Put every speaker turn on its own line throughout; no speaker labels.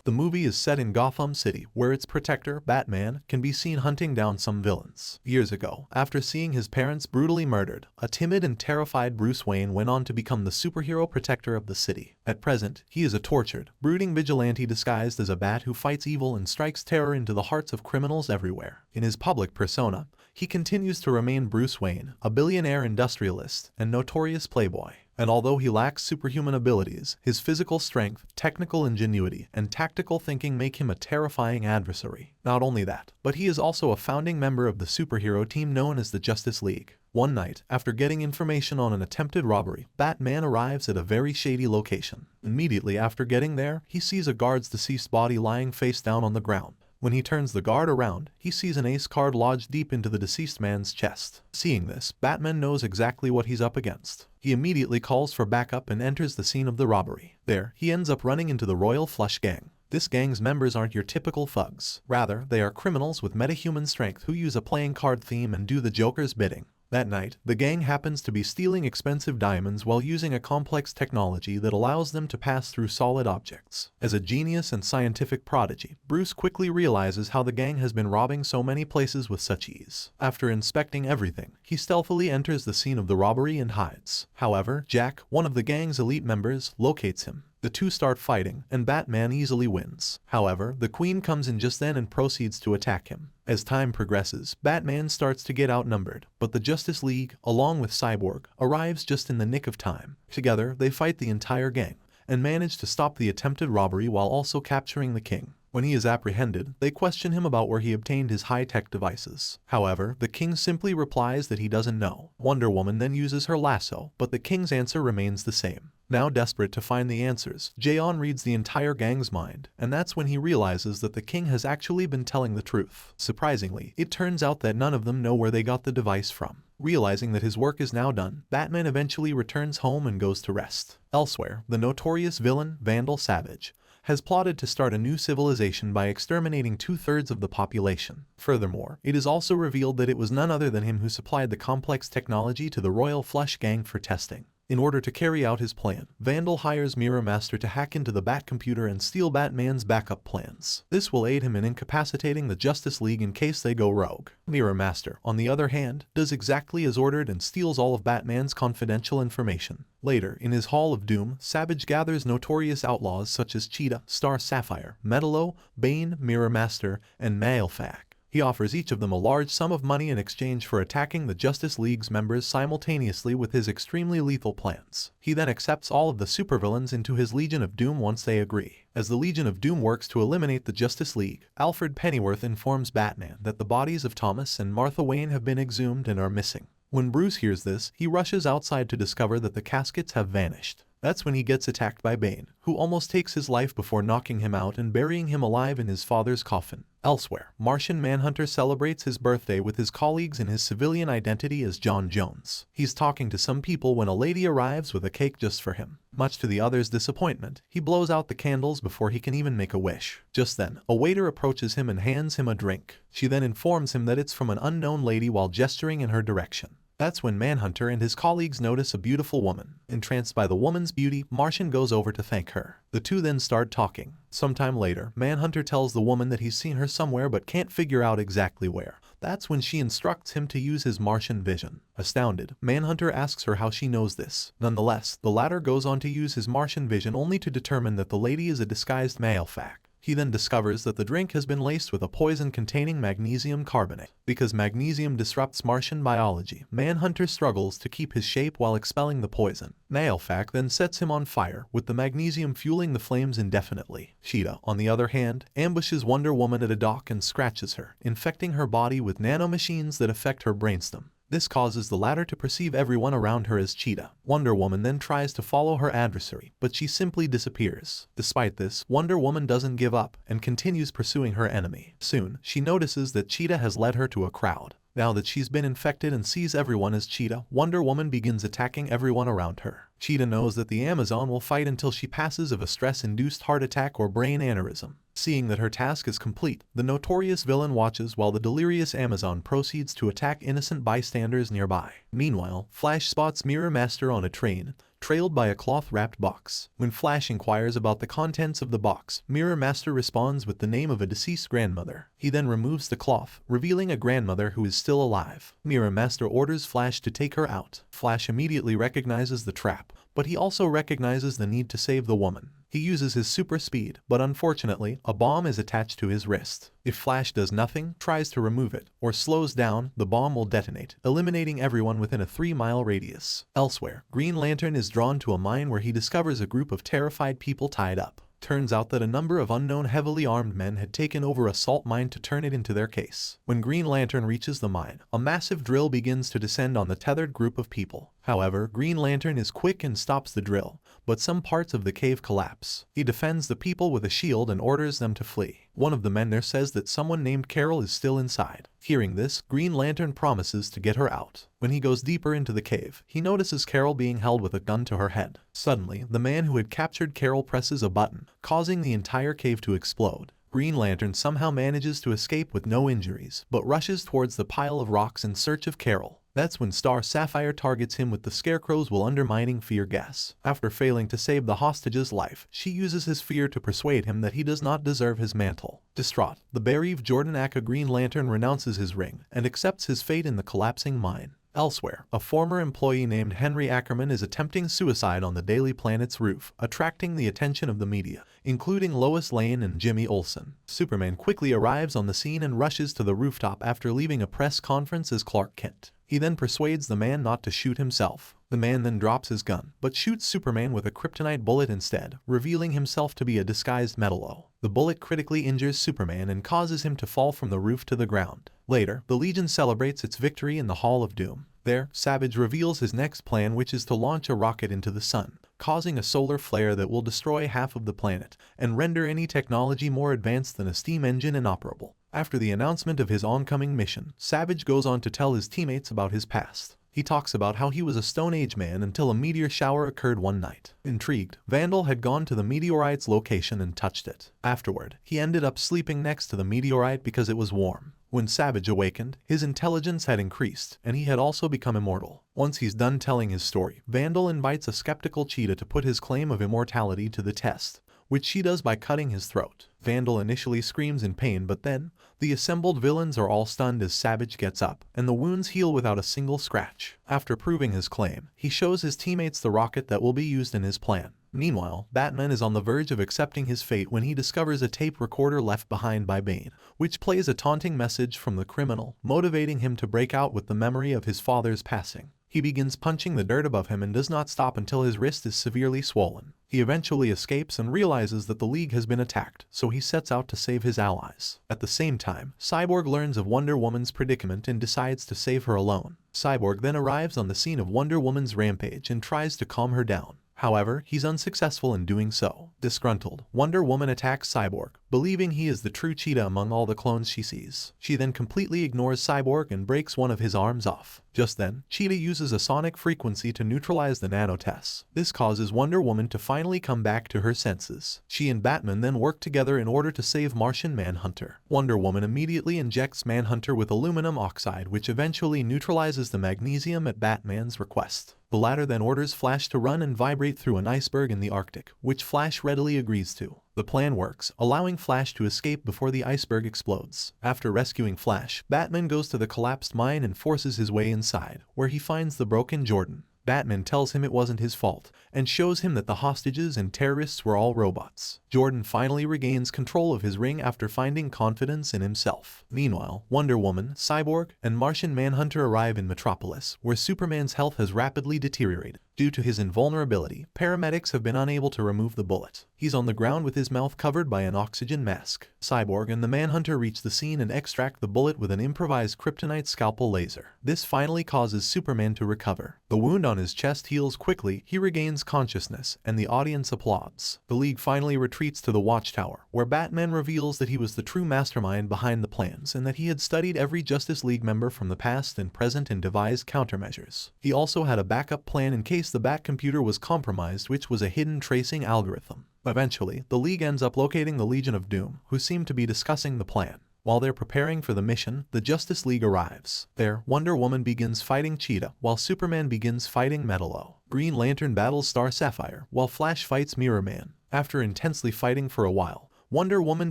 The movie is set in Gotham City, where its protector, Batman, can be seen hunting down some villains. Years ago, after seeing his parents brutally murdered, a timid and terrified Bruce Wayne went on to become the superhero protector of the city. At present, he is a tortured, brooding vigilante disguised as a bat who fights evil and strikes terror into the hearts of criminals everywhere. In his public persona, he continues to remain Bruce Wayne, a billionaire industrialist and notorious playboy. And although he lacks superhuman abilities, his physical strength, technical ingenuity, and tactical thinking make him a terrifying adversary. Not only that, but he is also a founding member of the superhero team known as the Justice League. One night, after getting information on an attempted robbery, Batman arrives at a very shady location. Immediately after getting there, he sees a guard's deceased body lying face down on the ground. When he turns the guard around, he sees an ace card lodged deep into the deceased man's chest. Seeing this, Batman knows exactly what he's up against. He immediately calls for backup and enters the scene of the robbery. There, he ends up running into the Royal Flush Gang. This gang's members aren't your typical thugs. Rather, they are criminals with metahuman strength who use a playing card theme and do the Joker's bidding. That night, the gang happens to be stealing expensive diamonds while using a complex technology that allows them to pass through solid objects. As a genius and scientific prodigy, Bruce quickly realizes how the gang has been robbing so many places with such ease. After inspecting everything, he stealthily enters the scene of the robbery and hides. However, Jack, one of the gang's elite members, locates him. The two start fighting, and Batman easily wins. However, the Queen comes in just then and proceeds to attack him. As time progresses, Batman starts to get outnumbered, but the Justice League, along with Cyborg, arrives just in the nick of time. Together, they fight the entire gang, and manage to stop the attempted robbery while also capturing the king. When he is apprehended, they question him about where he obtained his high-tech devices. However, the king simply replies that he doesn't know. Wonder Woman then uses her lasso, but the king's answer remains the same. Now desperate to find the answers, Jayon reads the entire gang's mind, and that's when he realizes that the king has actually been telling the truth. Surprisingly, it turns out that none of them know where they got the device from. Realizing that his work is now done, Batman eventually returns home and goes to rest. Elsewhere, the notorious villain, Vandal Savage, has plotted to start a new civilization by exterminating 2/3 of the population. Furthermore, it is also revealed that it was none other than him who supplied the complex technology to the Royal Flush Gang for testing. In order to carry out his plan, Vandal hires Mirror Master to hack into the Batcomputer and steal Batman's backup plans. This will aid him in incapacitating the Justice League in case they go rogue. Mirror Master, on the other hand, does exactly as ordered and steals all of Batman's confidential information. Later, in his Hall of Doom, Savage gathers notorious outlaws such as Cheetah, Star Sapphire, Metallo, Bane, Mirror Master, and Malefac. He offers each of them a large sum of money in exchange for attacking the Justice League's members simultaneously with his extremely lethal plans. He then accepts all of the supervillains into his Legion of Doom once they agree. As the Legion of Doom works to eliminate the Justice League, Alfred Pennyworth informs Batman that the bodies of Thomas and Martha Wayne have been exhumed and are missing. When Bruce hears this, he rushes outside to discover that the caskets have vanished. That's when he gets attacked by Bane, who almost takes his life before knocking him out and burying him alive in his father's coffin. Elsewhere, Martian Manhunter celebrates his birthday with his colleagues in his civilian identity as John Jones. He's talking to some people when a lady arrives with a cake just for him. Much to the others' disappointment, he blows out the candles before he can even make a wish. Just then, a waiter approaches him and hands him a drink. She then informs him that it's from an unknown lady while gesturing in her direction. That's when Manhunter and his colleagues notice a beautiful woman. Entranced by the woman's beauty, Martian goes over to thank her. The two then start talking. Sometime later, Manhunter tells the woman that he's seen her somewhere but can't figure out exactly where. That's when she instructs him to use his Martian vision. Astounded, Manhunter asks her how she knows this. Nonetheless, the latter goes on to use his Martian vision only to determine that the lady is a disguised Malefac. He then discovers that the drink has been laced with a poison containing magnesium carbonate. Because magnesium disrupts Martian biology, Manhunter struggles to keep his shape while expelling the poison. Malefac then sets him on fire, with the magnesium fueling the flames indefinitely. Cheetah, on the other hand, ambushes Wonder Woman at a dock and scratches her, infecting her body with nanomachines that affect her brainstem. This causes the latter to perceive everyone around her as Cheetah. Wonder Woman then tries to follow her adversary, but she simply disappears. Despite this, Wonder Woman doesn't give up and continues pursuing her enemy. Soon, she notices that Cheetah has led her to a crowd. Now that she's been infected and sees everyone as Cheetah, Wonder Woman begins attacking everyone around her. Cheetah knows that the Amazon will fight until she passes of a stress-induced heart attack or brain aneurysm. Seeing that her task is complete, the notorious villain watches while the delirious Amazon proceeds to attack innocent bystanders nearby. Meanwhile, Flash spots Mirror Master on a train, trailed by a cloth-wrapped box. When Flash inquires about the contents of the box, Mirror Master responds with the name of a deceased grandmother. He then removes the cloth, revealing a grandmother who is still alive. Mirror Master orders Flash to take her out. Flash immediately recognizes the trap, but he also recognizes the need to save the woman. He uses his super speed, but unfortunately, a bomb is attached to his wrist. If Flash does nothing, tries to remove it, or slows down, the bomb will detonate, eliminating everyone within a 3-mile radius. Elsewhere, Green Lantern is drawn to a mine where he discovers a group of terrified people tied up. Turns out that a number of unknown heavily armed men had taken over a salt mine to turn it into their case. When Green Lantern reaches the mine, a massive drill begins to descend on the tethered group of people. However, Green Lantern is quick and stops the drill, but some parts of the cave collapse. He defends the people with a shield and orders them to flee. One of the men there says that someone named Carol is still inside. Hearing this, Green Lantern promises to get her out. When he goes deeper into the cave, he notices Carol being held with a gun to her head. Suddenly, the man who had captured Carol presses a button, causing the entire cave to explode. Green Lantern somehow manages to escape with no injuries, but rushes towards the pile of rocks in search of Carol. That's when Star Sapphire targets him with the Scarecrow's while undermining fear gas. After failing to save the hostage's life, she uses his fear to persuade him that he does not deserve his mantle. Distraught, the bereaved Jordan Aka Green Lantern renounces his ring and accepts his fate in the collapsing mine. Elsewhere, a former employee named Henry Ackerman is attempting suicide on the Daily Planet's roof, attracting the attention of the media, including Lois Lane and Jimmy Olsen. Superman quickly arrives on the scene and rushes to the rooftop after leaving a press conference as Clark Kent. He then persuades the man not to shoot himself. The man then drops his gun, but shoots Superman with a kryptonite bullet instead, revealing himself to be a disguised Metallo. The bullet critically injures Superman and causes him to fall from the roof to the ground. Later, the Legion celebrates its victory in the Hall of Doom. There, Savage reveals his next plan, which is to launch a rocket into the sun, causing a solar flare that will destroy half of the planet and render any technology more advanced than a steam engine inoperable. After the announcement of his oncoming mission, Savage goes on to tell his teammates about his past. He talks about how he was a Stone Age man until a meteor shower occurred one night. Intrigued, Vandal had gone to the meteorite's location and touched it. Afterward, he ended up sleeping next to the meteorite because it was warm. When Savage awakened, his intelligence had increased, and he had also become immortal. Once he's done telling his story, Vandal invites a skeptical Cheetah to put his claim of immortality to the test, which she does by cutting his throat. Vandal initially screams in pain, but then, the assembled villains are all stunned as Savage gets up, and the wounds heal without a single scratch. After proving his claim, he shows his teammates the rocket that will be used in his plan. Meanwhile, Batman is on the verge of accepting his fate when he discovers a tape recorder left behind by Bane, which plays a taunting message from the criminal, motivating him to break out with the memory of his father's passing. He begins punching the dirt above him and does not stop until his wrist is severely swollen. He eventually escapes and realizes that the League has been attacked, so he sets out to save his allies. At the same time, Cyborg learns of Wonder Woman's predicament and decides to save her alone. Cyborg then arrives on the scene of Wonder Woman's rampage and tries to calm her down. However, he's unsuccessful in doing so. Disgruntled, Wonder Woman attacks Cyborg, believing he is the true Cheetah among all the clones she sees. She then completely ignores Cyborg and breaks one of his arms off. Just then, Cheetah uses a sonic frequency to neutralize the nanotests. This causes Wonder Woman to finally come back to her senses. She and Batman then work together in order to save Martian Manhunter. Wonder Woman immediately injects Manhunter with aluminum oxide, which eventually neutralizes the magnesium at Batman's request. The latter then orders Flash to run and vibrate through an iceberg in the Arctic, which Flash readily agrees to. The plan works, allowing Flash to escape before the iceberg explodes. After rescuing Flash, Batman goes to the collapsed mine and forces his way inside, where he finds the broken Jordan. Batman tells him it wasn't his fault, and shows him that the hostages and terrorists were all robots. Jordan finally regains control of his ring after finding confidence in himself. Meanwhile, Wonder Woman, Cyborg, and Martian Manhunter arrive in Metropolis, where Superman's health has rapidly deteriorated. Due to his invulnerability, paramedics have been unable to remove the bullet. He's on the ground with his mouth covered by an oxygen mask. Cyborg and the Manhunter reach the scene and extract the bullet with an improvised kryptonite scalpel laser. This finally causes Superman to recover. The wound on his chest heals quickly, he regains consciousness, and the audience applauds. The League finally retreats to the Watchtower, where Batman reveals that he was the true mastermind behind the plans and that he had studied every Justice League member from the past and present and devised countermeasures. He also had a backup plan in case the Bat computer was compromised, which was a hidden tracing algorithm. Eventually, the League ends up locating the Legion of Doom, who seem to be discussing the plan. While they're preparing for the mission, the Justice League arrives. There, Wonder Woman begins fighting Cheetah, while Superman begins fighting Metallo. Green Lantern battles Star Sapphire, while Flash fights Mirror Man. After intensely fighting for a while, Wonder Woman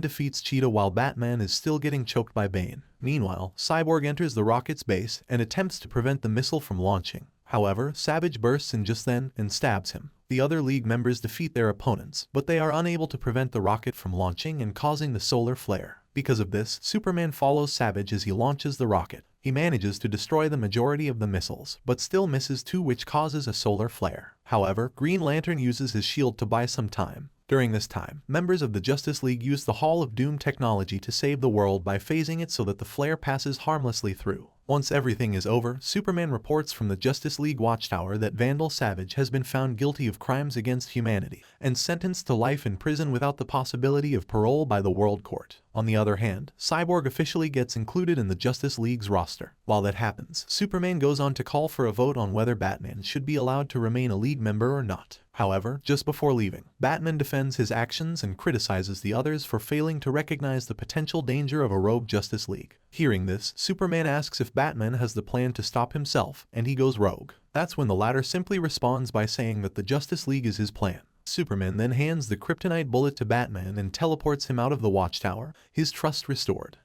defeats Cheetah while Batman is still getting choked by Bane. Meanwhile, Cyborg enters the rocket's base and attempts to prevent the missile from launching. However, Savage bursts in just then and stabs him. The other League members defeat their opponents, but they are unable to prevent the rocket from launching and causing the solar flare. Because of this, Superman follows Savage as he launches the rocket. He manages to destroy the majority of the missiles, but still misses two, which causes a solar flare. However, Green Lantern uses his shield to buy some time. During this time, members of the Justice League use the Hall of Doom technology to save the world by phasing it so that the flare passes harmlessly through. Once everything is over, Superman reports from the Justice League Watchtower that Vandal Savage has been found guilty of crimes against humanity and sentenced to life in prison without the possibility of parole by the World Court. On the other hand, Cyborg officially gets included in the Justice League's roster. While that happens, Superman goes on to call for a vote on whether Batman should be allowed to remain a League member or not. However, just before leaving, Batman defends his actions and criticizes the others for failing to recognize the potential danger of a rogue Justice League. Hearing this, Superman asks if Batman has the plan to stop himself, and he goes rogue. That's when the latter simply responds by saying that the Justice League is his plan. Superman then hands the kryptonite bullet to Batman and teleports him out of the Watchtower, his trust restored.